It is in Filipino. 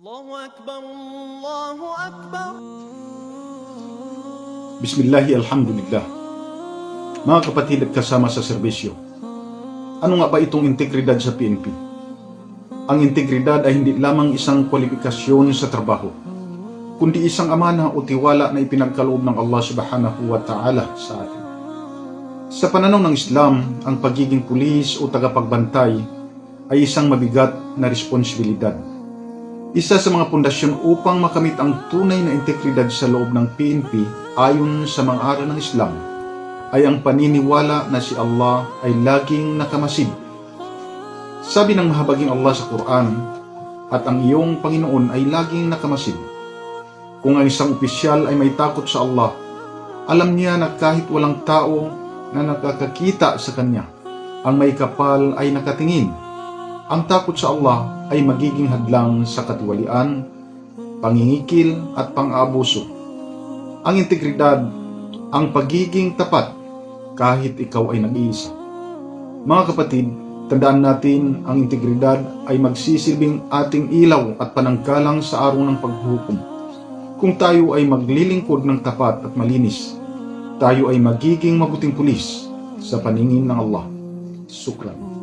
Allahu Akbar, Allahu Akbar. Bismillahi alhamdulillah. Mga kapatid at kasama sa serbisyo, ano nga ba itong integridad sa PNP? Ang integridad ay hindi lamang isang kwalifikasyon sa trabaho, kundi isang amana o tiwala na ipinagkaloob ng Allah subhanahu wa ta'ala sa atin. Sa pananaw ng Islam, ang pagiging pulis o tagapagbantay ay isang mabigat na responsibilidad. Isa sa mga pundasyon upang makamit ang tunay na integridad sa loob ng PNP ayon sa mga aral ng Islam ay ang paniniwala na si Allah ay laging nakamasid. Sabi ng mahabaging Allah sa Quran, at ang iyong Panginoon ay laging nakamasid. Kung ang isang opisyal ay may takot sa Allah, alam niya na kahit walang tao na nakakakita sa kanya, ang may kapal ay nakatingin. Ang takot sa Allah ay magiging hadlang sa katiwalian, pangingikil at pang-aabuso. Ang integridad, ang pagiging tapat kahit ikaw ay nag-iisa. Mga kapatid, tandaan natin ang integridad ay magsisilbing ating ilaw at pananggalang sa araw ng paghuhukom. Kung tayo ay maglilingkod ng tapat at malinis, tayo ay magiging mabuting pulis sa paningin ng Allah. Sukran.